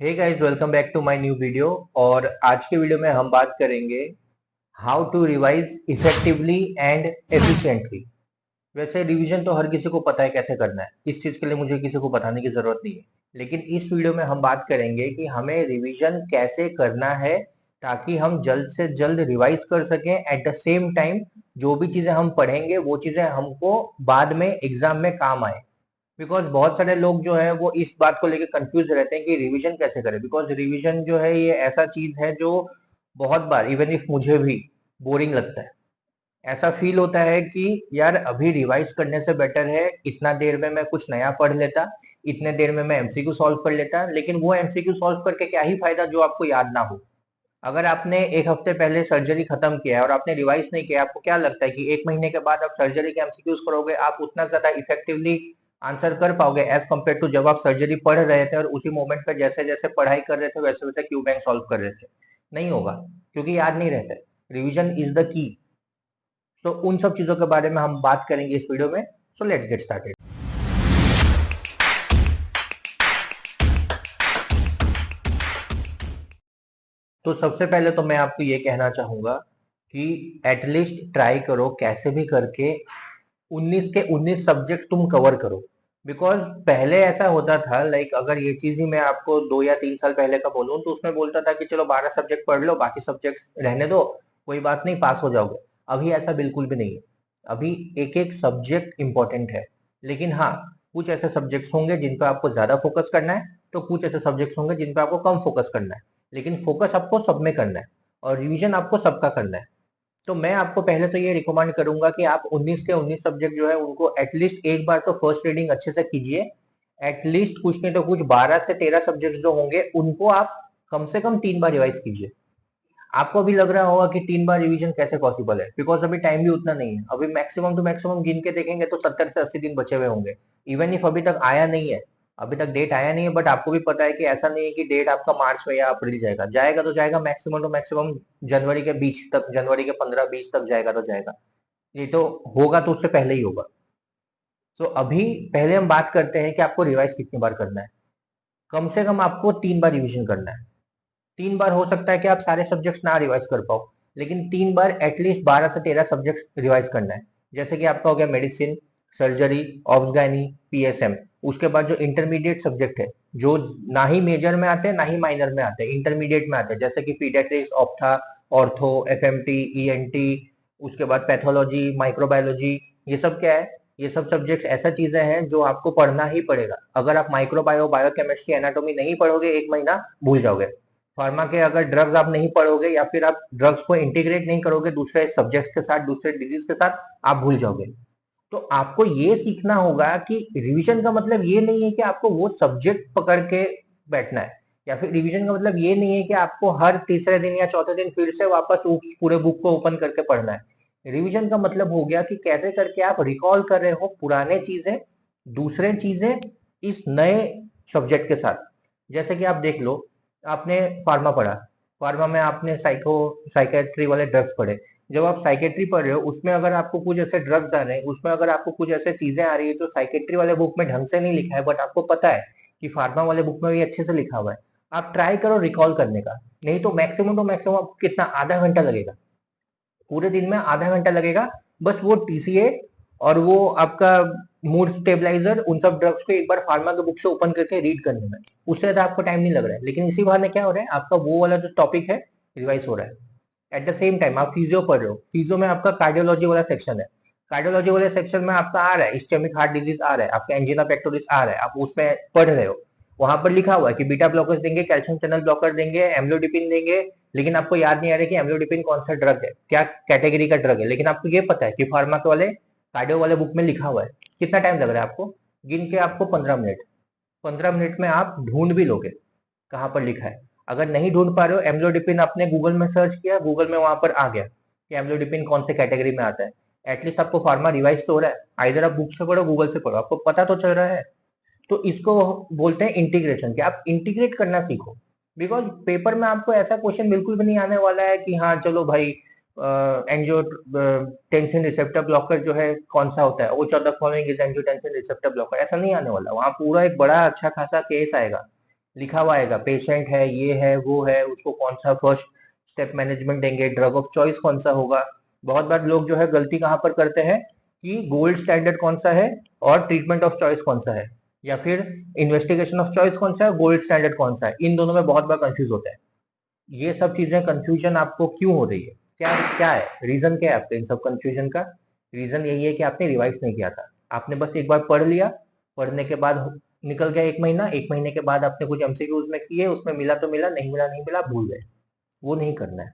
Hey guys, welcome back to my new video. और आज के वीडियो में हम बात करेंगे how to revise effectively and efficiently. वैसे रिवीजन तो हर किसी को पता है कैसे करना है, इस चीज के लिए मुझे किसी को बताने की जरूरत नहीं है। लेकिन इस वीडियो में हम बात करेंगे कि हमें रिवीजन कैसे करना है ताकि हम जल्द से जल्द रिवाइज कर सकें। एट द सेम टाइम जो भी चीजें हम पढ़ेंगे वो चीजें हमको बाद में एग्जाम में काम आए। बिकॉज बहुत सारे लोग जो है वो इस बात को लेकर कंफ्यूज रहते हैं कि रिवीजन कैसे करें। बिकॉज रिवीजन जो है ये ऐसा चीज है जो बहुत बार इवन इफ मुझे भी बोरिंग लगता है। ऐसा फील होता है कि यार अभी रिवाइज करने से बेटर है इतना देर में मैं कुछ नया पढ़ लेता, इतने देर में मैं एमसीक्यू सॉल्व कर लेता। लेकिन वो एमसीक्यू सॉल्व करके क्या ही फायदा जो आपको याद ना हो। अगर आपने एक हफ्ते पहले सर्जरी खत्म किया है और आपने रिवाइज नहीं किया, आपको क्या लगता है कि एक महीने के बाद आप सर्जरी के एमसीक्यूज करोगे, आप उतना ज्यादा इफेक्टिवली आंसर कर पाओगे एज कम्पेयर टू जब आप सर्जरी पढ़ रहे थे और उसी मोमेंट पे जैसे जैसे पढ़ाई कर रहे थे वैसे वैसे क्यू बैंक सॉल्व कर रहे थे? नहीं होगा, क्योंकि याद नहीं रहता। Revision is the key. तो उन सब चीजों के बारे में हम बात करेंगे इस वीडियो में। So let's get started. तो सबसे पहले तो मैं आपको ये कहना चाहूंगा कि एटलीस्ट ट्राई करो कैसे भी करके 19 के 19 सब्जेक्ट तुम कवर करो। बिकॉज पहले ऐसा होता था, लाइक अगर ये चीज ही मैं आपको 2 या 3 साल पहले का बोलूं तो उसमें बोलता था कि चलो 12 सब्जेक्ट पढ़ लो, बाकी सब्जेक्ट रहने दो, कोई बात नहीं, पास हो जाओगे। अभी ऐसा बिल्कुल भी नहीं है। अभी एक एक सब्जेक्ट इंपॉर्टेंट है। लेकिन हाँ, कुछ ऐसे सब्जेक्ट्स होंगे जिन पर आपको ज्यादा फोकस करना है, तो कुछ ऐसे सब्जेक्ट्स होंगे जिन पर आपको कम फोकस करना है। लेकिन फोकस आपको सब में करना है और रिवीजन आपको सबका करना है। तो मैं आपको पहले तो ये रिकमेंड करूंगा कि आप 19 के 19 सब्जेक्ट जो है उनको एटलीस्ट एक बार तो फर्स्ट रीडिंग अच्छे से कीजिए। एटलीस्ट कुछ नहीं तो कुछ 12 से 13 सब्जेक्ट जो होंगे उनको आप कम से कम 3 बार रिवाइज कीजिए। आपको अभी लग रहा होगा कि 3 बार रिवीजन कैसे पॉसिबल है, बिकॉज अभी टाइम भी उतना नहीं है। अभी मैक्सिमम टू मैक्सिमम गिन के देखेंगे तो 70 से 80 दिन बचे हुए होंगे। इवन इफ अभी तक आया नहीं है, अभी तक डेट आया नहीं है, बट आपको भी पता है कि ऐसा नहीं है कि डेट आपका मार्च में या अप्रैल जाएगा। जाएगा तो जाएगा मैक्सिमम टू मैक्सिमम जनवरी के बीच तक, जनवरी के 15-20 तक जाएगा तो जाएगा। ये तो होगा तो उससे पहले ही होगा। तो अभी पहले हम बात करते हैं कि आपको रिवाइज कितनी बार करना है। कम से कम आपको 3 बार रिविजन करना है। 3 बार हो सकता है कि आप सारे सब्जेक्ट्स ना रिवाइज कर पाओ, लेकिन 3 बार एटलीस्ट 12 से 13 सब्जेक्ट रिवाइज करना है। जैसे कि आपका हो गया medicine, surgery, obs gynae, PSM. उसके बाद जो इंटरमीडिएट सब्जेक्ट है, जो ना ही मेजर में आते हैं ना ही माइनर में आते हैं, इंटरमीडिएट में आते हैं, जैसे कि paediatrics, ophtha, ortho, FMT, ENT. उसके बाद पैथोलॉजी, माइक्रोबायोलॉजी। ये सब क्या है? ये सब सब्जेक्ट्स ऐसा चीजें हैं जो आपको पढ़ना ही पड़ेगा। अगर आप माइक्रोबायो, बायोकेमिस्ट्री, एनाटॉमी नहीं पढ़ोगे, एक महीना भूल जाओगे। फार्मा के अगर ड्रग्स आप नहीं पढ़ोगे या फिर आप ड्रग्स को इंटीग्रेट नहीं करोगे दूसरे सब्जेक्ट्स के साथ, दूसरे डिजीज के साथ, आप भूल जाओगे। तो आपको ये सीखना होगा कि रिवीजन का मतलब ये नहीं है कि आपको वो सब्जेक्ट पकड़ के बैठना है, या फिर रिवीजन का मतलब ये नहीं है कि आपको हर तीसरे दिन या चौथे दिन फिर से वापस उस पूरे बुक को ओपन करके पढ़ना है। रिवीजन का मतलब हो गया कि कैसे करके आप रिकॉल कर रहे हो पुराने चीजें, दूसरे चीजें इस नए सब्जेक्ट के साथ। जैसे कि आप देख लो, आपने फार्मा पढ़ा, फार्मा में आपने साइकेट्री वाले ड्रग्स पढ़े। जब आप साइकेट्री पढ़ रहे हो उसमें अगर आपको कुछ ऐसे ड्रग्स आ रहे हैं, उसमें अगर आपको कुछ ऐसे चीजें आ रही है जो साइकेट्री वाले बुक में ढंग से नहीं लिखा है, बट आपको पता है कि फार्मा वाले बुक में भी अच्छे से लिखा हुआ है, आप ट्राई करो रिकॉल करने का। नहीं तो मैक्सिमम आपको कितना, आधा घंटा लगेगा। पूरे दिन में आधा घंटा लगेगा बस वो टीसीए और वो आपका मूड स्टेबलाइजर, उन सब ड्रग्स को एक बार फार्मा के बुक से ओपन करके रीड करने में। उससे ज्यादा आपको टाइम नहीं लग रहा है। लेकिन इसी बहाने क्या हो रहा है, आपका वो वाला जो टॉपिक है रिवाइज हो रहा है। एट द सेम टाइम आप फिजियो पढ़ रहे हो, फिजियो में आपका कार्डियोलॉजी वाला सेक्शन है। कार्डियोलॉजी वाले सेक्शन में आपका आ रहा है इस्चेमिक हार्ट डिजीज आ रहा है, आपका एंजिना पेक्टोरिस आ रहा है, आप उसमें पढ़ रहे हो। वहां पर लिखा हुआ है कि बीटा ब्लॉकर्स देंगे, कैल्शियम चैनल ब्लॉकर देंगे, एम्लोडिपिन देंगे। लेकिन आपको याद नहीं आ रहा कि एम्लोडिपिन कौन सा ड्रग है, क्या कैटेगरी का ड्रग है। लेकिन आपको ये पता है कि फार्मा के वाले कार्डियो वाले बुक में लिखा हुआ है। कितना टाइम लग रहा है आपको? गिन के आपको 15 मिनट। 15 मिनट में आप ढूंढ भी लोगे कहाँ पर लिखा है। अगर नहीं ढूंढ पा रहे हो, एम्लोडिपिन आपने गूगल में सर्च किया, गूगल में वहां पर आ गया कि एम्लोडिपिन कौन से कैटेगरी में आता है। एटलीस्ट आपको फार्मा रिवाइज तो हो रहा है। आइदर आप बुक से पढ़ो, गूगल से पढ़ो, आपको पता तो चल रहा है। तो इसको बोलते हैं इंटीग्रेशन, कि आप इंटीग्रेट करना सीखो। बिकॉज पेपर में आपको ऐसा क्वेश्चन बिल्कुल भी नहीं आने वाला है कि हाँ चलो भाई, एंजियो टेंशन रिसेप्टर ब्लॉकर जो है कौन सा होता है, which of the following is angiotensin receptor blocker, ऐसा नहीं आने वाला। वहां पूरा एक बड़ा अच्छा खासा केस आएगा लिखा हुआ आएगा, पेशेंट है, ये है, वो है, उसको कौन सा फर्स्ट स्टेप मैनेजमेंट देंगे, ड्रग ऑफ चॉइस कौन सा होगा। बहुत बार लोग जो है गलती कहाँ पर करते हैं कि गोल्ड स्टैंडर्ड कौन सा है और ट्रीटमेंट ऑफ चॉइस कौन सा है, या फिर इन्वेस्टिगेशन ऑफ चॉइस कौन सा है, गोल्ड स्टैंडर्ड कौन सा है, इन दोनों में बहुत बार कंफ्यूज होता है। ये सब चीजें कंफ्यूजन आपको क्यों हो रही है, क्या क्या है रीजन, क्या है आपके इन सब कंफ्यूजन का? रीजन यही है कि आपने रिवाइज नहीं किया था। आपने बस एक बार पढ़ लिया, पढ़ने के बाद निकल गया एक महीना, एक महीने के बाद आपने कुछ एमसीक्यूज में किए, उसमें मिला तो मिला, नहीं मिला नहीं मिला, भूल गए। वो नहीं करना है।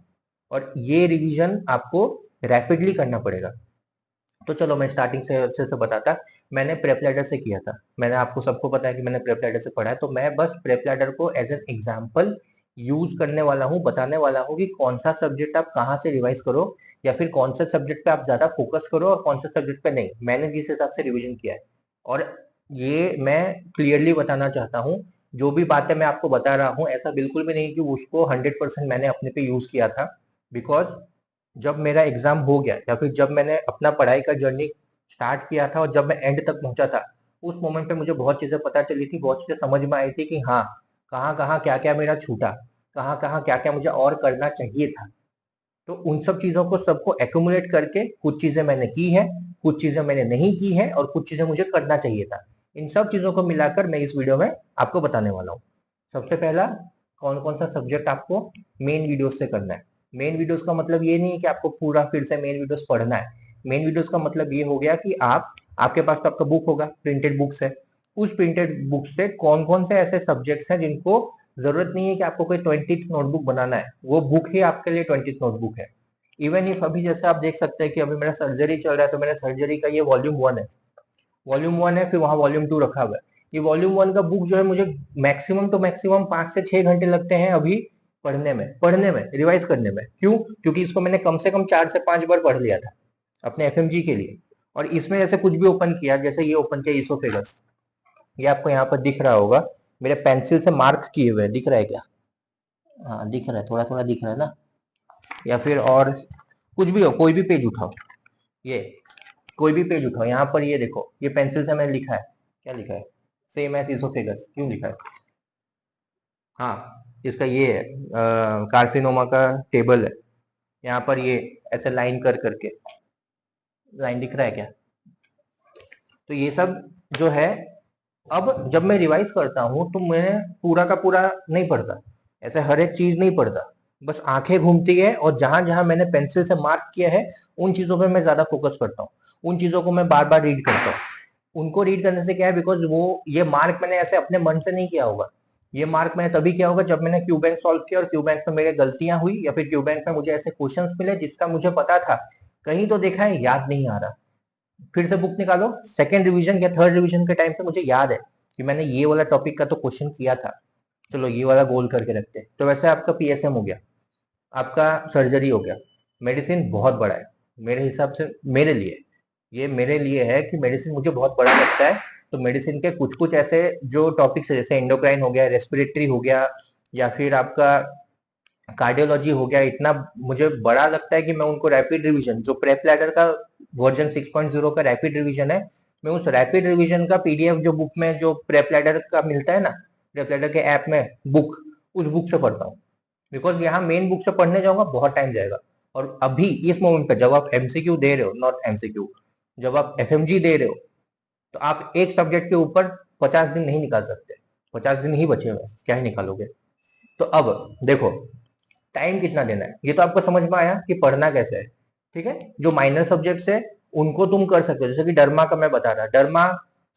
और ये रिवीजन आपको रैपिडली करना पड़ेगा। तो चलो मैं स्टार्टिंग से अच्छे से बताता। मैंने प्रेप लैडर से किया था, मैंने आपको सबको पता है कि मैंने प्रेप लैडर से पढ़ा है, तो मैं बस प्रेप लैडर को एज एन एग्जाम्पल यूज करने वाला हूँ, बताने वाला हूँ कि कौन सा सब्जेक्ट आप कहाँ से रिवाइज करो, या फिर कौन से सब्जेक्ट पे आप ज्यादा फोकस करो और कौन से सब्जेक्ट पे नहीं, मैंने जिस हिसाब से रिविजन किया है। और ये मैं क्लियरली बताना चाहता हूँ, जो भी बातें मैं आपको बता रहा हूँ ऐसा बिल्कुल भी नहीं कि उसको 100% मैंने अपने पे यूज किया था। बिकॉज जब मेरा एग्जाम हो गया, या फिर जब मैंने अपना पढ़ाई का जर्नी स्टार्ट किया था और जब मैं एंड तक पहुंचा था, उस मोमेंट पे मुझे बहुत चीजें पता चली थी, बहुत चीजें समझ में आई थी कि हाँ, कहाँ कहाँ क्या क्या मेरा छूटा, कहाँ कहाँ क्या क्या मुझे और करना चाहिए था। तो उन सब चीजों को सबको एक्यूमुलेट करके कुछ चीजें मैंने की है, कुछ चीजें मैंने नहीं की है, और कुछ चीजें मुझे करना चाहिए था। इन सब चीजों को मिलाकर मैं इस वीडियो में आपको बताने वाला हूँ। सबसे पहला, कौन कौन सा सब्जेक्ट आपको मेन वीडियोस से करना है। मेन वीडियोस का मतलब ये नहीं है कि आपको पूरा फिर से मेन वीडियोस पढ़ना है। मेन वीडियोस का मतलब ये हो गया कि आपके पास तो आपका बुक होगा, प्रिंटेड बुक्स है, उस प्रिंटेड बुक से कौन कौन से ऐसे सब्जेक्ट्स हैं जिनको जरूरत नहीं है कि आपको कोई 20th नोटबुक बनाना है, वो बुक ही आपके लिए 20th नोटबुक है। इवन इफ अभी जैसे आप देख सकते हैं कि अभी मेरा सर्जरी चल रहा है, तो मेरा सर्जरी का ये वॉल्यूम 1 है, वॉल्यूम 1 है, फिर वहां वॉल्यूम 2 रखा हुआ है। ये वॉल्यूम 1 का बुक जो है मुझे मैक्सिमम टू मैक्सिमम 5 से 6 घंटे लगते हैं अभी पढ़ने में रिवाइज करने में। क्यों? क्योंकि इसको मैंने कम से कम 4 से 5 बार पढ़ लिया था अपने एफएमजी के लिए। और इसमें ऐसे कुछ भी ओपन किया, जैसे ये ओपन किया इसोफेगस, ये आपको यहाँ पर दिख रहा होगा, मेरे पेंसिल से मार्क किए हुए दिख रहा है क्या? हाँ दिख रहा है, थोड़ा थोड़ा दिख रहा है ना? या फिर और कुछ भी हो, कोई भी पेज उठाओ, ये कोई भी पेज उठाओ, यहाँ पर ये देखो, ये पेंसिल से मैंने लिखा है, क्या लिखा है? सेम एज इसोफेगस, क्यों लिखा है? हाँ, इसका ये है, कार्सिनोमा का टेबल है, यहाँ पर ये ऐसे लाइन कर करके, लाइन दिख रहा है क्या? तो ये सब जो है, अब जब मैं रिवाइज करता हूँ तो मैं पूरा का पूरा नहीं पढ़ता, ऐसे हर एक चीज नहीं पढ़ता, बस आंखें घूमती है, और जहां जहां मैंने पेंसिल से मार्क किया है उन चीजों पे मैं ज्यादा फोकस करता हूँ, उन चीजों को मैं बार बार रीड करता हूँ। उनको रीड करने से क्या है, बिकॉज वो ये मार्क मैंने ऐसे अपने मन से नहीं किया होगा, ये मार्क मैंने तभी किया होगा जब मैंने क्यू बैंक सॉल्व किया और क्यू बैंक में मेरे गलतियां हुई, या फिर क्यू बैंक में मुझे ऐसे क्वेश्चंस मिले जिसका मुझे पता था, कहीं तो देखा है याद नहीं आ रहा, फिर से बुक निकालो, सेकंड रिवीजन या थर्ड रिवीजन के टाइम पे मुझे याद है कि मैंने ये वाला टॉपिक का तो क्वेश्चन किया था, चलो ये वाला गोल करके रखते हैं। तो वैसे आपका पीएसएम हो गया, आपका सर्जरी हो गया, मेडिसिन बहुत बड़ा है मेरे हिसाब से, मेरे लिए, ये मेरे लिए है कि मेडिसिन मुझे बहुत बड़ा लगता है। तो मेडिसिन के कुछ कुछ ऐसे जो टॉपिक्स है, जैसे एंडोक्राइन हो गया, रेस्पिरेटरी हो गया, या फिर आपका कार्डियोलॉजी हो गया, इतना मुझे बड़ा लगता है कि मैं उनको रैपिड रिवीजन, जो प्रेप लैडर का वर्जन 6.0 का रैपिड रिवीजन है, मैं उस रैपिड रिवीजन का पीडीएफ जो बुक में जो प्रेप लैडर का मिलता है ना, प्रेप लैडर के ऐप में बुक, उस बुक से पढ़ता हूँ। बिकॉज यहाँ मेन बुक से पढ़ने जाऊंगा बहुत टाइम जाएगा, और अभी इस मोमेंट पे जब आप एमसीक्यू दे रहे हो, नॉट एमसीक्यू, जब आप एफएमजी दे रहे हो, तो आप एक सब्जेक्ट के ऊपर 50 दिन नहीं निकाल सकते, 50 दिन ही बचे हुए, क्या ही निकालोगे? तो अब देखो, टाइम कितना देना है ये तो आपको समझ में आया कि पढ़ना कैसे है। ठीक है, जो माइनर सब्जेक्ट्स है उनको तुम कर सकते हो, जैसे कि डर्मा का मैं बता रहा, डर्मा,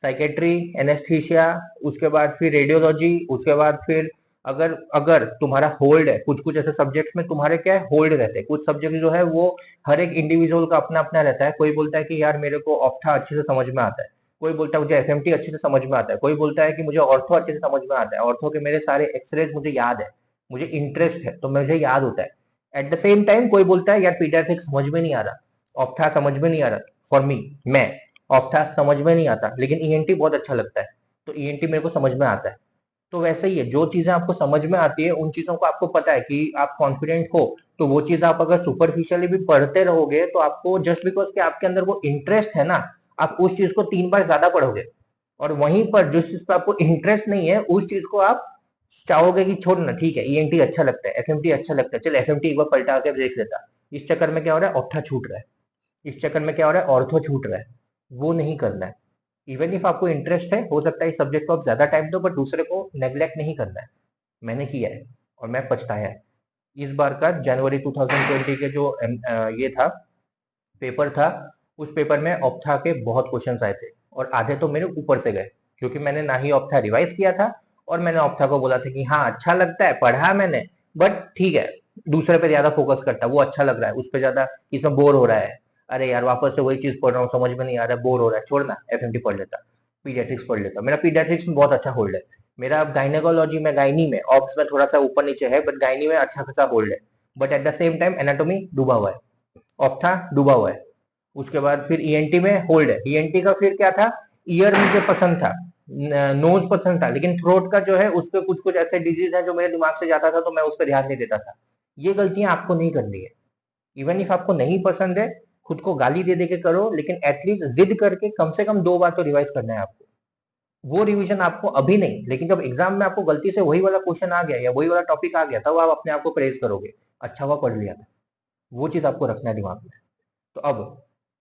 साइकेट्री, एनेस्थीसिया, उसके बाद फिर रेडियोलॉजी, उसके बाद फिर अगर अगर तुम्हारा होल्ड है, कुछ कुछ ऐसे सब्जेक्ट्स में तुम्हारे क्या है, होल्ड रहते हैं, कुछ सब्जेक्ट जो है वो हर एक इंडिविजुअल का अपना अपना रहता है। कोई बोलता है कि यार मेरे को ऑप्था अच्छे से समझ में आता है, कोई बोलता है मुझे एफएमटी अच्छे से समझ में आता है, कोई बोलता है कि मुझे ऑर्थो अच्छे से समझ में आता है, ऑर्थो के मेरे सारे एक्सरेज मुझे याद है, मुझे इंटरेस्ट है तो मुझे याद होता है। एट द सेम टाइम कोई बोलता है यार पीडियाट्रिक्स समझ में नहीं आ रहा, ऑप्था समझ में नहीं आ रहा, फॉर मी, मैं ऑप्था समझ में नहीं आता, लेकिन ईएनटी बहुत अच्छा लगता है, तो ईएनटी मेरे को समझ में आता है। तो वैसे ही है, जो चीजें आपको समझ में आती है उन चीजों को आपको पता है कि आप कॉन्फिडेंट हो, तो वो चीज आप अगर सुपरफिशियली भी पढ़ते रहोगे तो आपको, जस्ट बिकॉज कि आपके अंदर वो इंटरेस्ट है ना, आप उस चीज को 3 बार ज्यादा पढ़ोगे। और वहीं पर जिस चीज पर आपको इंटरेस्ट नहीं है उस चीज को आप चाहोगे कि छोड़ ना, ठीक है ईएनटी अच्छा लगता है, एफएमटी अच्छा लगता है, चल एफएमटी एक बार पलटा के देख लेता। इस चक्कर में क्या हो रहा है, ऑप्था छूट रहा है। इस चक्कर में क्या हो रहा है, ऑर्थो छूट रहा है। वो नहीं करना है। इवन इफ आपको इंटरेस्ट है, हो सकता है इस सब्जेक्ट को आप ज्यादा टाइम दो, बट दूसरे को नेग्लेक्ट नहीं करना है। मैंने किया है और मैं पछताया है। इस बार का जनवरी 2020 के जो ये था, पेपर था, उस पेपर में ऑप्था के बहुत क्वेश्चंस आए थे और आधे तो मेरे ऊपर से गए, क्योंकि मैंने ना ही ऑप्था रिवाइज किया था और मैंने ऑप्था को बोला था कि हाँ अच्छा लगता है, पढ़ा मैंने, बट ठीक है दूसरे पे ज्यादा फोकस करता, वो अच्छा लग रहा है, उस पे ज्यादा, इसमें बोर हो रहा है, अरे यार वापस से वही चीज पढ़ रहा हूँ, समझ में नहीं आ रहा है, बोर हो रहा है, छोड़ना एफएमटी पढ़ लेता, पीडियाट्रिक्स पढ़ लेता। मेरा पीडियाट्रिक्स में बहुत अच्छा होल्ड है। मेरा गाइनेकोलॉजी में, गाइनी में, ऑप्स में थोड़ा सा ऊपर नीचे है, बट गाइनी में अच्छा खासा होल्ड है। But at the same time anatomy डूबा हुआ है, ऑप्था डूबा हुआ है। उसके बाद फिर ईएनटी में होल्ड है। ईएनटी का फिर क्या था, ईयर मुझे पसंद था, नोज पसंद था, लेकिन थ्रोट का जो है उस पर कुछ कुछ ऐसे डिजीज है जो मेरे दिमाग से जाता था, तो मैं उस पर ध्यान नहीं देता था। ये गलतियां आपको नहीं करनी है। इवन इफ आपको नहीं पसंद है, खुद को गाली दे दे के करो, लेकिन एटलीस्ट जिद करके कम से कम 2 बार तो रिवाइज करना है आपको। वो रिवीजन आपको अभी नहीं, लेकिन जब एग्जाम में आपको गलती से वही वाला क्वेश्चन आ गया या वही वाला टॉपिक आ गया, तब आप अपने आप को प्रेज करोगे, अच्छा हुआ पढ़ लिया था। वो चीज आपको रखना है दिमाग में। तो अब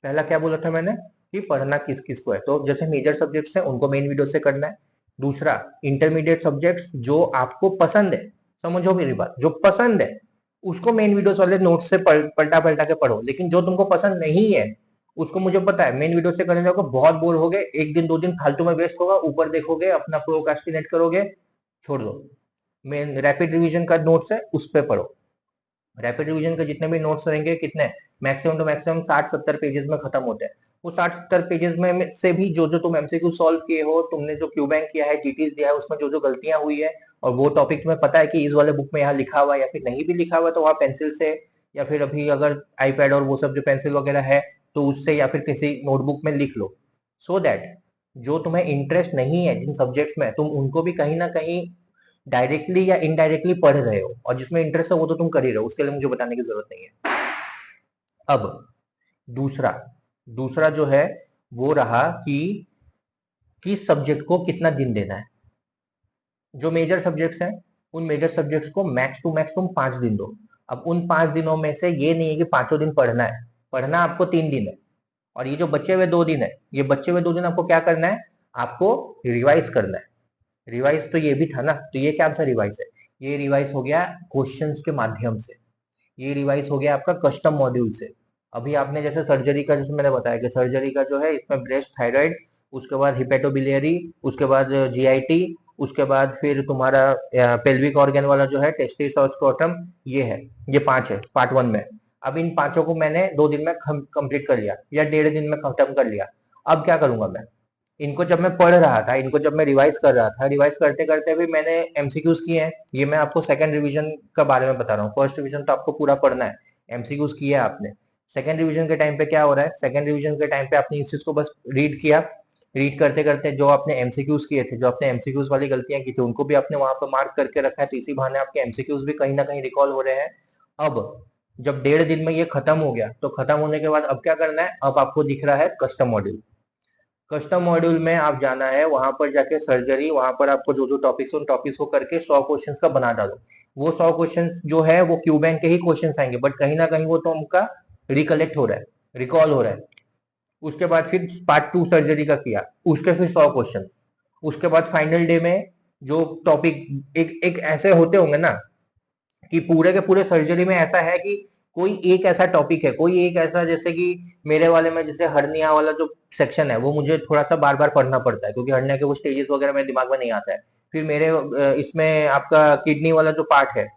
पहला क्या बोला था मैंने, कि पढ़ना किस किस को है, तो जैसे मेजर सब्जेक्ट्स हैं उनको मेन वीडियो से करना है। दूसरा, इंटरमीडिएट सब्जेक्ट्स जो आपको पसंद है, समझो मेरी बात, जो पसंद है उसको मेन वीडियोस वाले नोट्स से पलटा पलटा के पढ़ो, लेकिन जो तुमको पसंद नहीं है उसको, मुझे पता है मेन वीडियो से करने जाओगे बहुत बोर हो गए, एक दिन 2 दिन फालतू में वेस्ट होगा, ऊपर देखोगे अपना प्रोक्रास्टिनेट करोगे, छोड़ दो। मेन रैपिड रिवीजन का नोट्स है, उस पर पढ़ो। रैपिड रिवीजन के जितने भी नोट्स रहेंगे, कितने, मैक्सिमम टू मैक्सिमम 60-70 पेजेस में खत्म होते हैं। वो 60-70 पेजेस में से भी जो जो तुम एमसीक्यू सॉल्व किए हो, तुमने जो क्यू बैंक किया है, जीटीज दिया है, उसमें जो जो गलतियां हुई है, और वो टॉपिक तुम्हें पता है कि इस वाले बुक में यहाँ लिखा हुआ है, या फिर नहीं भी लिखा हुआ है, तो वहाँ पेंसिल से, या फिर अभी अगर आईपैड और वो सब जो पेंसिल वगैरह है, तो उससे या फिर किसी नोटबुक में लिख लो, सो दैट जो तुम्हें इंटरेस्ट नहीं है जिन सब्जेक्ट्स में, तुम उनको भी कहीं ना कहीं डायरेक्टली या इनडायरेक्टली पढ़ रहे हो, और जिसमें इंटरेस्ट है वो तो तुम कर ही रहे हो, उसके लिए मुझे बताने की जरूरत नहीं है। अब दूसरा दूसरा जो है वो रहा कि किस सब्जेक्ट को कितना दिन देना है। जो मेजर सब्जेक्ट्स हैं, उन मेजर सब्जेक्ट्स को मैक्स टू मैक्स तुम 5 दिन दो। अब उन 5 दिनों में से ये नहीं है कि पांचों दिन पढ़ना है, पढ़ना आपको 3 दिन है, और ये जो बचे हुए 2 दिन है, ये बचे हुए 2 दिन आपको क्या करना है, आपको रिवाइज करना है। रिवाइज तो ये भी था ना, तो ये क्या सा रिवाइज है, ये रिवाइज हो गया क्वेश्चंस के माध्यम से, ये रिवाइज हो गया आपका कस्टम मॉड्यूल से। अभी आपने जैसे सर्जरी का, जैसे मैंने बताया कि सर्जरी का जो है इसमें ब्रेस्ट, थायराइड, उसके बाद हिपेटोबिलियरी, उसके बाद जीआईटी, उसके बाद फिर तुम्हारा पेल्विक ऑर्गन वाला जो है टेस्टिस और स्क्रोटम, ये है, ये 5 है पार्ट 1 में। अब इन पांचों को मैंने 2 दिन में कंप्लीट कर लिया या 1.5 दिन में खत्म कर लिया। अब क्या करूंगा मैं, इनको जब मैं पढ़ रहा था, इनको जब मैं रिवाइज कर रहा था, रिवाइज करते करते भी मैंने एमसीक्यूज किए हैं। ये मैं आपको सेकंड रिवीजन का बारे में बता रहा हूँ, फर्स्ट रिवीजन तो आपको पूरा पढ़ना है, एमसीक्यूज किए आपने। सेकंड रिवीजन के टाइम पे क्या हो रहा है, सेकंड रिवीजन के टाइम पे आपने इस चीज को बस रीड किया, रीड करते करते जो आपने एमसीक्यूज किए थे, जो आपने एमसीक्यूज वाली गलतियां की थी, उनको भी आपने वहां पर मार्क करके रखा है, तो इसी बहाने आपके एमसीक्यूज भी कहीं ना कहीं रिकॉल हो रहे हैं। अब जब 1.5 दिन में ये खत्म हो गया, तो खत्म होने के बाद अब क्या करना है, अब आपको दिख रहा है कस्टम मॉड्यूल। कस्टम मॉड्यूल में आप जाना है, वहां पर जाके सर्जरी, वहां पर आपको जो जो टॉपिक्स, उन टॉपिक्स को करके 100 क्वेश्चंस का बना डालो। वो 100 क्वेश्चंस जो है वो क्यू बैंक के ही क्वेश्चंस आएंगे, बट कहीं ना कहीं वो तो उनका रिकलेक्ट हो रहा है, रिकॉल हो रहा है। उसके बाद फिर पार्ट 2 सर्जरी का किया, उसके फिर 100 क्वेश्चन। उसके बाद फाइनल डे में जो टॉपिक, एक एक ऐसे होते होंगे ना कि पूरे के पूरे सर्जरी में ऐसा है कि कोई एक ऐसा टॉपिक है, कोई एक ऐसा, जैसे कि मेरे वाले में जैसे हर्निया वाला जो सेक्शन है, वो मुझे थोड़ा सा बार बार पढ़ना पड़ता है, क्योंकि हर्निया के वो स्टेजेस वगैरह मेरे दिमाग में नहीं आता है। फिर मेरे इसमें आपका किडनी वाला जो पार्ट है,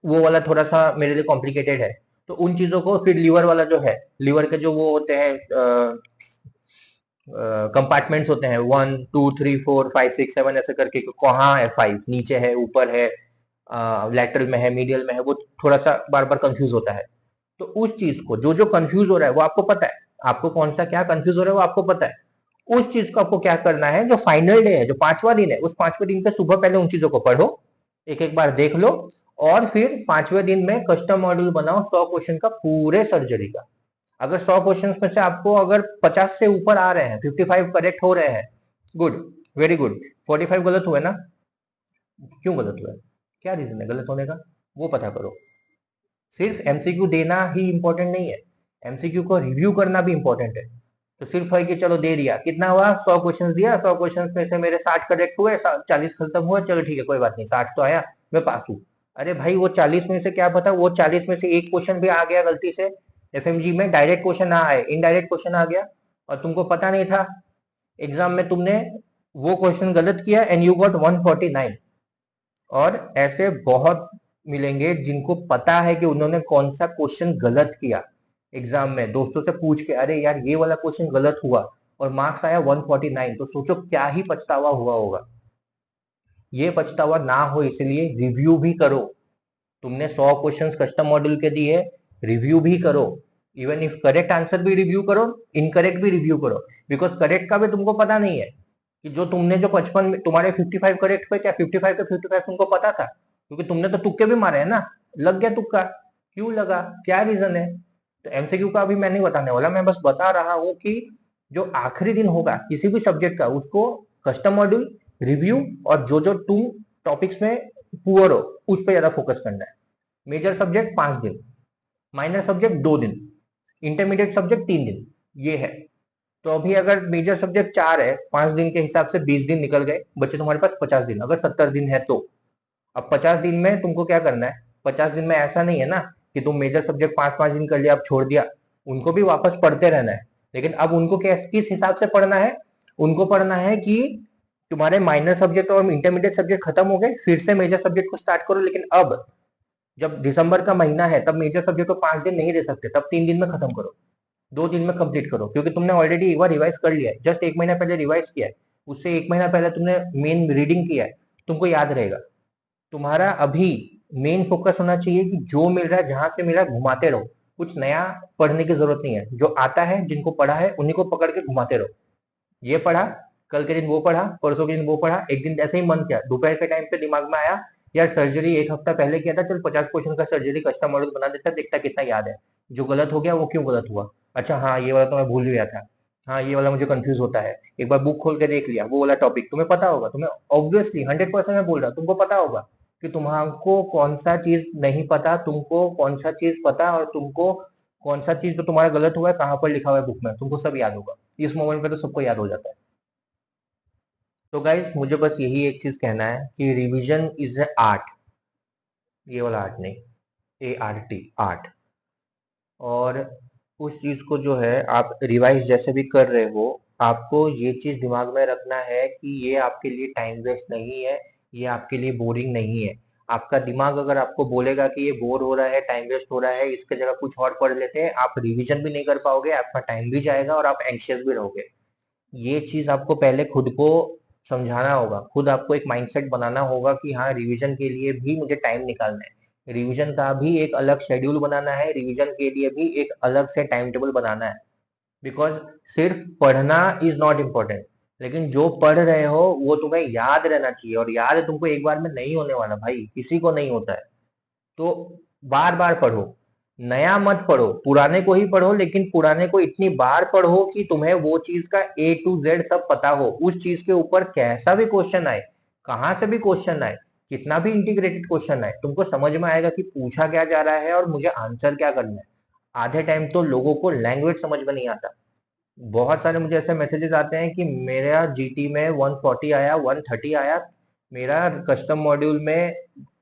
वो वाला थोड़ा सा मेरे लिए कॉम्प्लिकेटेड है। तो उन चीजों को, फिर लीवर वाला जो है, लीवर के जो वो होते हैं कंपार्टमेंट्स होते हैं, 1 2 3 4 5 6 7 ऐसे करके, कहाँ है 5, नीचे है, ऊपर है, लैटरल में है, मीडियल में है, वो थोड़ा सा बार बार कंफ्यूज होता है। तो उस चीज को, जो जो कंफ्यूज हो रहा है वो आपको पता है, आपको कौन सा क्या कंफ्यूज हो रहा है वो आपको पता है। उस चीज को आपको क्या करना है, जो फाइनल डे है, जो 5वां दिन है, उस 5वें दिन पे सुबह पहले उन चीजों को पढ़ो, एक एक बार देख लो, और फिर 5वें दिन में कस्टम मॉड्यूल बनाओ 100 क्वेश्चन का, पूरे सर्जरी का। अगर 100 क्वेश्चन में से आपको अगर 50 से ऊपर आ रहे हैं, 55 करेक्ट हो रहे हैं, गुड, वेरी गुड। 45 गलत हुए ना, क्यों गलत हुआ है, क्या रीजन है गलत होने का, वो पता करो। सिर्फ एमसीक्यू देना ही इंपॉर्टेंट नहीं है, एमसीक्यू को रिव्यू करना भी इंपॉर्टेंट है। तो सिर्फ है कि चलो दे दिया, कितना हुआ, 100 क्वेश्चन दिया, 100 क्वेश्चन में से मेरे 60 करेक्ट हुए, 40 खत्म हुआ, चलो ठीक है कोई बात नहीं, 60 तो आया, मैं पास हूँ। अरे भाई वो 40 में से क्या पता वो 40 में से एक क्वेश्चन भी आ गया गलती से, एफएमजी में डायरेक्ट क्वेश्चन ना आए, इनडायरेक्ट क्वेश्चन आ गया और तुमको पता नहीं था, एग्जाम में तुमने वो क्वेश्चन गलत किया एंड यू गॉट 149। और ऐसे बहुत मिलेंगे जिनको पता है कि उन्होंने कौन सा क्वेश्चन गलत किया एग्जाम में, दोस्तों से पूछ के अरे यार ये वाला क्वेश्चन गलत हुआ और मार्क्स आया 149, तो सोचो क्या ही पछतावा हुआ होगा। ये पछतावा ना हो इसलिए रिव्यू भी करो। तुमने 100 क्वेश्चंस कस्टम मॉड्यूल के दिए, रिव्यू भी करो, इवन इफ करेक्ट आंसर भी रिव्यू करो, इनकरेक्ट भी रिव्यू करो, बिकॉज करेक्ट का भी तुमको पता नहीं है कि जो तुमने जो 55 में तुम्हारे 55 करेक्ट पे, क्या 55 के 55 तुमको पता था, क्योंकि तुमने तो तुक्के भी मारे हैं ना, लग गया तुक्का, क्यों लगा, क्या रीजन है। तो एमसीक्यू का अभी मैं नहीं बताने वाला, मैं बस बता रहा हूं कि जो आखिरी दिन होगा किसी भी सब्जेक्ट का, उसको कस्टम मॉड्यूल, रिव्यू और जो जो तुम टॉपिक्स में पुअर हो उस पर ज्यादा फोकस करना है। मेजर सब्जेक्ट 5 दिन, माइनर सब्जेक्ट 2 दिन, इंटरमीडिएट सब्जेक्ट 3 दिन, ये है। तो अभी अगर मेजर सब्जेक्ट 4 है, 5 दिन के हिसाब से 20 दिन निकल गए, बच्चे तुम्हारे पास 50 दिन, अगर 70 दिन है तो। अब 50 दिन में तुमको क्या करना है, 50 दिन में ऐसा नहीं है ना कि तुम मेजर सब्जेक्ट 5-5 दिन कर लिया अब छोड़ दिया, उनको भी वापस पढ़ते रहना है। लेकिन अब उनको किस हिसाब से पढ़ना है, उनको पढ़ना है कि तुम्हारे माइनर सब्जेक्ट और इंटरमीडिएट सब्जेक्ट खत्म हो गए, फिर से मेजर सब्जेक्ट को स्टार्ट करो। लेकिन अब जब दिसंबर का महीना है तब मेजर सब्जेक्ट को 5 दिन नहीं दे सकते, तब 3 दिन में खत्म करो, 2 दिन में कंप्लीट करो, क्योंकि तुमने ऑलरेडी एक बार रिवाइज कर लिया है, जस्ट 1 महीना पहले रिवाइज किया है, उससे 1 महीना पहले तुमने मेन रीडिंग किया है, तुमको याद रहेगा। तुम्हारा अभी मेन फोकस होना चाहिए कि जो मिल रहा है जहां से मिल रहा है घुमाते रहो, कुछ नया पढ़ने की जरूरत नहीं है, जो आता है जिनको पढ़ा है उन्हीं को पकड़ के घुमाते रहो। ये पढ़ा, कल के दिन वो पढ़ा, परसों के दिन वो पढ़ा, एक दिन ऐसे ही मन किया, दोपहर के टाइम पे दिमाग में आया यार सर्जरी 1 हफ्ता पहले किया था, चल 50 क्वेश्चन का सर्जरी कस्टम मॉडल बना देता, देखता कितना याद है, जो गलत हो गया वो क्यों गलत हुआ, अच्छा हाँ ये वाला तो मैं भूल गया था, हाँ ये वाला मुझे कंफ्यूज होता है, एक बार बुक खोल के देख लिया, वो वाला टॉपिक तुम्हें पता होगा, तुम्हें ऑब्वियसली 100% मैं बोल रहा, तुमको पता होगा कि तुमको कौन सा चीज नहीं पता, तुमको कौन सा चीज पता, और तुमको कौन सा चीज तो तुम्हारा गलत हुआ है, कहाँ पर लिखा हुआ है बुक में, तुमको सब याद होगा। इस मोमेंट पे तो सबको याद हो जाता है। तो गाइस मुझे बस यही एक चीज कहना है कि रिवीजन इज ए आर्ट, ये वाला आर्ट नहीं, ART, आर्ट। और उस चीज को जो है आप रिवाइज जैसे भी कर रहे हो, आपको ये चीज दिमाग में रखना है कि ये आपके लिए टाइम वेस्ट नहीं है, ये आपके लिए बोरिंग नहीं है। आपका दिमाग अगर आपको बोलेगा कि ये बोर हो रहा है, टाइम वेस्ट हो रहा है, इसके जगह कुछ और पढ़ लेते हैं, आप रिवीजन भी नहीं कर पाओगे, आपका टाइम भी जाएगा और आप एंशियस भी रहोगे। ये चीज आपको पहले खुद को समझाना होगा, खुद आपको एक माइंडसेट बनाना होगा कि हाँ रिवीजन के लिए भी मुझे टाइम निकालना है, रिवीजन का भी एक अलग शेड्यूल बनाना है, रिवीजन के लिए भी एक अलग से टाइम टेबल बनाना है। बिकॉज सिर्फ पढ़ना इज नॉट इम्पोर्टेंट, लेकिन जो पढ़ रहे हो वो तुम्हें याद रहना चाहिए, और याद तुमको एक बार में नहीं होने वाला भाई, किसी को नहीं होता है। तो बार बार पढ़ो, नया मत पढ़ो, पुराने को ही पढ़ो, लेकिन पुराने को इतनी बार पढ़ो कि तुम्हें वो चीज का A to Z सब पता हो, उस चीज के ऊपर कैसा भी क्वेश्चन आए, कहां से भी क्वेश्चन आए, कितना भी इंटीग्रेटेड क्वेश्चन आए, तुमको समझ में आएगा कि पूछा क्या जा रहा है और मुझे आंसर क्या करना है। आधे टाइम तो लोगों को लैंग्वेज समझ में नहीं आता, बहुत सारे मुझे ऐसे मैसेजेस आते हैं कि मेरा जीटी में 140 आया, 130 आया, मेरा कस्टम मॉड्यूल में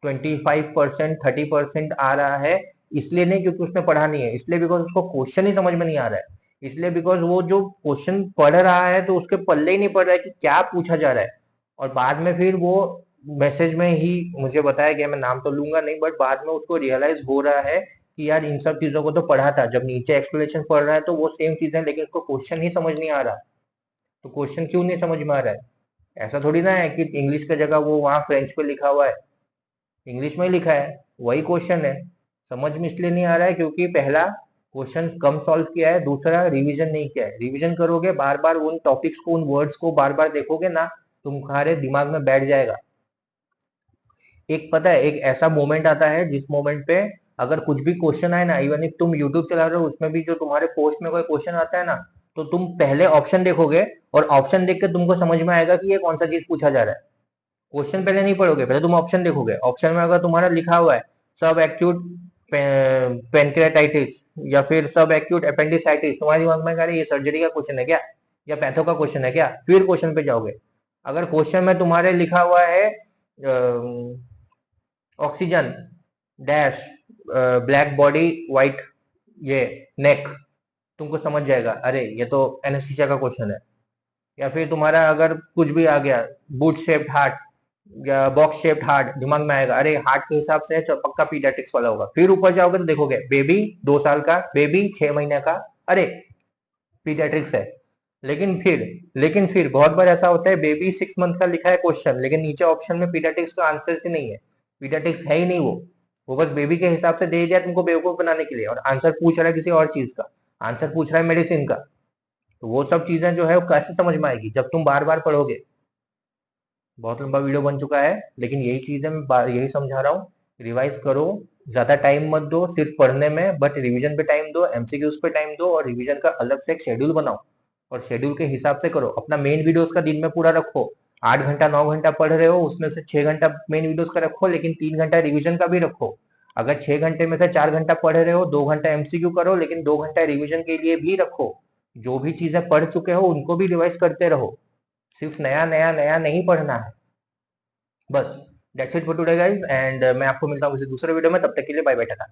25%, 30% आ रहा है, इसलिए नहीं क्योंकि उसने पढ़ा नहीं है, इसलिए बिकॉज उसको क्वेश्चन ही समझ में नहीं आ रहा है, इसलिए बिकॉज वो जो क्वेश्चन पढ़ रहा है तो उसके पल्ले ही नहीं पड़ रहा है कि क्या पूछा जा रहा है। और बाद में फिर वो मैसेज में ही मुझे बताया गया, मैं नाम तो लूंगा नहीं, बट बाद में उसको रियलाइज हो रहा है कि यार इन सब चीजों को तो पढ़ा था, जब नीचे एक्सप्लेनेशन पढ़ रहा है तो वो सेम चीज है, लेकिन उसको क्वेश्चन ही समझ नहीं आ रहा। तो क्वेश्चन क्यों नहीं समझ में आ रहा है, ऐसा थोड़ी ना है कि इंग्लिश की जगह वो वहां फ्रेंच पे लिखा हुआ है, इंग्लिश में ही लिखा है, वही क्वेश्चन है, समझ में इसलिए नहीं आ रहा है क्योंकि पहला क्वेश्चन कम सॉल्व किया है, दूसरा रिवीजन नहीं किया है। रिवीजन करोगे, बार बार उन टॉपिक्स को, उन वर्ड्स को बार बार देखोगे ना, तुम्हारे दिमाग में बैठ जाएगा। एक पता है, एक ऐसा मोमेंट आता है जिस मोमेंट पे अगर कुछ भी क्वेश्चन आए ना, इवन इफ तुम यूट्यूब चला रहे हो उसमें भी जो तुम्हारे पोस्ट में कोई क्वेश्चन आता है ना, तो तुम पहले ऑप्शन देखोगे और ऑप्शन देख के तुमको समझ में आएगा कि ये कौन सा चीज पूछा जा रहा है। क्वेश्चन पहले नहीं पढ़ोगे, पहले तुम ऑप्शन देखोगे। ऑप्शन में अगर तुम्हारा लिखा हुआ है सब एक्यूट पेनक्रेटाइटिस या फिर सब एक्यूट अपेंडिसाइटिस, तुम्हारे दिमाग में अरे ये सर्जरी का क्वेश्चन है क्या या पैथो का क्वेश्चन है क्या, फिर क्वेश्चन पे जाओगे। अगर क्वेश्चन में तुम्हारे लिखा हुआ है oxygen dash black body white ये नेक, तुमको समझ जाएगा अरे ये तो एनेस्थीसिया का क्वेश्चन है। या फिर तुम्हारा अगर कुछ भी आ गया बूट शेप्ड हार्ट या बॉक्स शेप्ड हार्ट, दिमाग में आएगा अरे हार्ट के हिसाब से तो पक्का पीडियाट्रिक्स वाला होगा। फिर ऊपर जाओगे तो देखोगे बेबी 2 साल का, बेबी 6 महीने का, अरे पीडियाट्रिक्स है। लेकिन फिर बहुत बार ऐसा होता है बेबी 6 मंथ का लिखा है क्वेश्चन, लेकिन नीचे ऑप्शन में पीडियाट्रिक्स का आंसर ही नहीं है, पीडियाट्रिक्स है ही नहीं वो बस बेबी के हिसाब से दे दिया तुमको बेवकूफ बनाने के लिए, और आंसर पूछ रहा है किसी और चीज का, आंसर पूछ रहा है मेडिसिन का। तो वो सब चीजें जो है वो कैसे समझ में आएगी जब तुम बार बार पढ़ोगे। बहुत लंबा वीडियो बन चुका है, लेकिन यही चीज है, मैं यही समझा रहा हूँ। रिवाइज करो, ज्यादा टाइम मत दो सिर्फ पढ़ने में, बट रिवीजन पे टाइम दो, एमसीक्यूज पे टाइम दो, और रिवीजन का अलग से एक शेड्यूल बनाओ और शेड्यूल के हिसाब से करो। अपना मेन वीडियोस का दिन में पूरा रखो, 8 घंटा 9 घंटा पढ़ रहे हो उसमें से 6 घंटा मेन वीडियोस का रखो, लेकिन 3 घंटा रिवीजन का भी रखो। अगर 6 घंटे में से 4 घंटा पढ़ रहे हो, 2 घंटा एमसीक्यू करो, लेकिन 2 घंटा रिवीजन के लिए भी रखो। जो भी चीजें पढ़ चुके हो उनको भी रिवाइज करते रहो, सिर्फ नया नया नया नहीं पढ़ना है। बस that's it for today guys, and मैं आपको मिलता हूँ किसी दूसरे वीडियो में, तब तक के लिए बाय बाय टाटा।